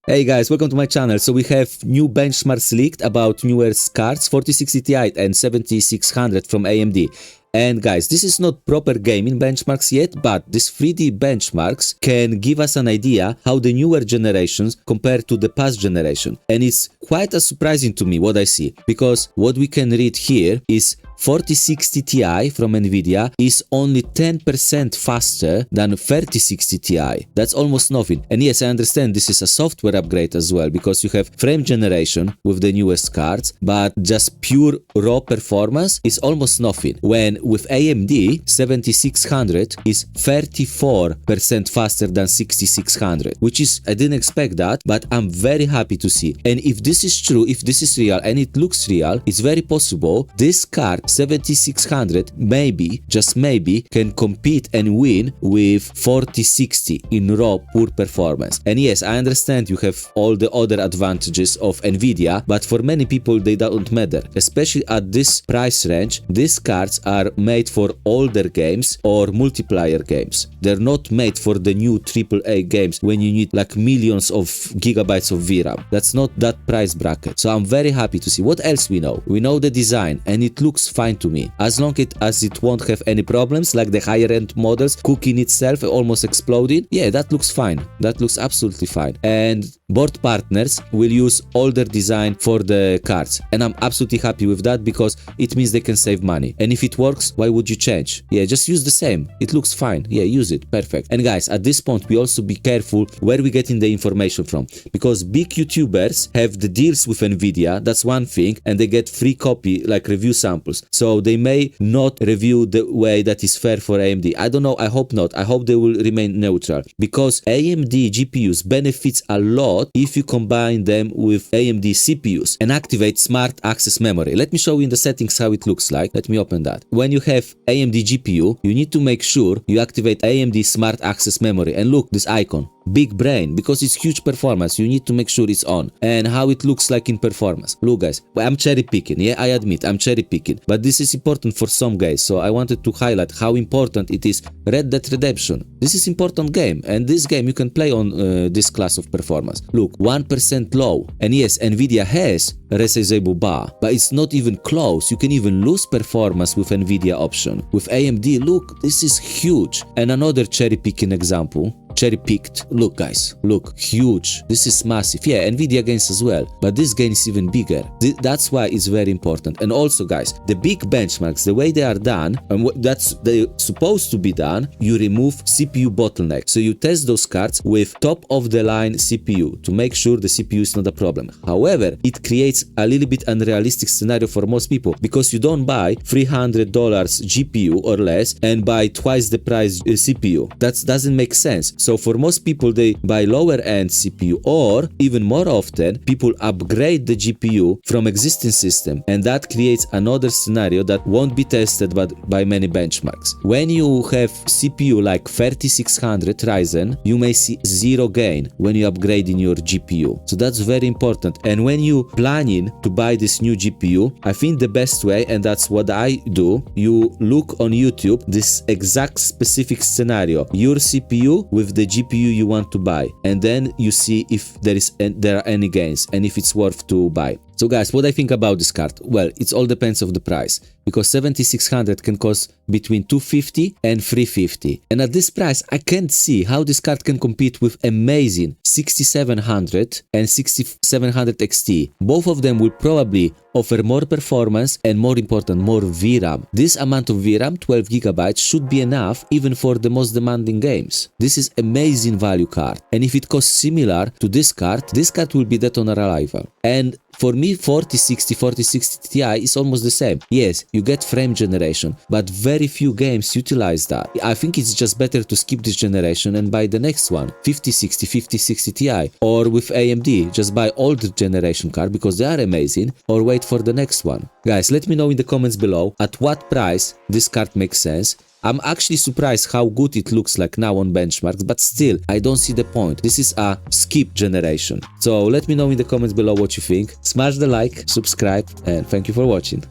Hey guys, welcome to my channel. So we have new benchmarks leaked about newer cards, 4060 Ti and 7600 from AMD. And guys, this is not proper gaming benchmarks yet, but these 3D benchmarks can give us an idea how the newer generations compare to the past generation. And it's quite surprising to me what I see, because what we can read here is 4060 Ti from Nvidia is only 10% faster than 3060 Ti. That's almost nothing. And yes, I understand this is a software upgrade as well, because you have frame generation with the newest cards, but just pure raw performance is almost nothing. When with AMD, 7600 is 34% faster than 6600, which is, I didn't expect that, but I'm very happy to see. And if this is true, if this is real, and it looks real, it's very possible this card 7600 maybe, just maybe, can compete and win with 4060 in raw poor performance. And yes, I understand you have all the other advantages of Nvidia, but for many people they don't matter. Especially at this price range, these cards are made for older games or multiplayer games. They're not made for the new AAA games when you need like millions of gigabytes of VRAM. That's not that price bracket. So I'm very happy to see. What else we know? We know the design and it looks fine to me. As long as it won't have any problems like the higher end models cooking itself, almost exploding. Yeah, that looks fine. That looks absolutely fine. And board partners will use older design for the cards. And I'm absolutely happy with that because it means they can save money. And if it works, why would you change? Yeah, just use the same. It looks fine. Yeah, use it. Perfect. And guys, at this point, we also be careful where we getting the information from, because big YouTubers have the deals with Nvidia. That's one thing. And they get free copy, like review samples. So they may not review the way that is fair for AMD. I don't know. I hope not. I hope they will remain neutral, because AMD GPUs benefits a lot if you combine them with AMD CPUs and activate smart access memory. Let me show you in the settings how it looks like. Let me open that. When you have AMD GPU, you need to make sure you activate AMD smart access memory. And look, this icon, big brain, because it's huge performance. You need to make sure it's on. And how it looks like in performance. Look guys, I'm cherry picking. Yeah, I admit I'm cherry picking, but this is important for some guys. So I wanted to highlight how important it is. Red Dead Redemption. This is important game, and this game you can play on this class of performance. Look, 1% low. And yes, Nvidia has resizable bar, but it's not even close. You can even lose performance with Nvidia option. With AMD, look, this is huge. And another cherry picking example. Cherry picked. Look guys, look, huge. This is massive. Yeah, Nvidia gains as well, but this gain is even bigger. That's why it's very important. And also guys, the big benchmarks, the way they are done and what that's they supposed to be done, you remove CPU bottleneck. So you test those cards with top of the line CPU to make sure the CPU is not a problem. However, it creates a little bit unrealistic scenario for most people, because you don't buy $300 GPU or less and buy twice the price CPU. That doesn't make sense. So for most people, they buy lower end CPU, or even more often, people upgrade the GPU from existing system, and that creates another scenario that won't be tested by many benchmarks. When you have CPU like 3600 Ryzen, you may see zero gain when you upgrade in your GPU. So that's very important. And when you planning to buy this new GPU, I think the best way, and that's what I do, you look on YouTube this exact specific scenario, your CPU with the GPU you want to buy, and then you see if there are any gains and if it's worth to buy. So guys, what I think about this card? Well, it all depends of the price, because 7600 can cost between $250 and $350. And at this price, I can't see how this card can compete with amazing 6700 and 6700 XT. Both of them will probably offer more performance and, more important, more VRAM. This amount of VRAM, 12 gigabytes, should be enough even for the most demanding games. This is amazing value card. And if it costs similar to this card will be dead on arrival. And for me, 4060 Ti is almost the same. Yes, you get frame generation, but very few games utilize that. I think it's just better to skip this generation and buy the next one, 5060 Ti. Or with AMD, just buy older generation card because they are amazing, or wait for the next one. Guys, let me know in the comments below at what price this card makes sense. I'm actually surprised how good it looks like now on benchmarks, but still, I don't see the point. This is a skip generation. So let me know in the comments below what you think. Smash the like, subscribe, and thank you for watching.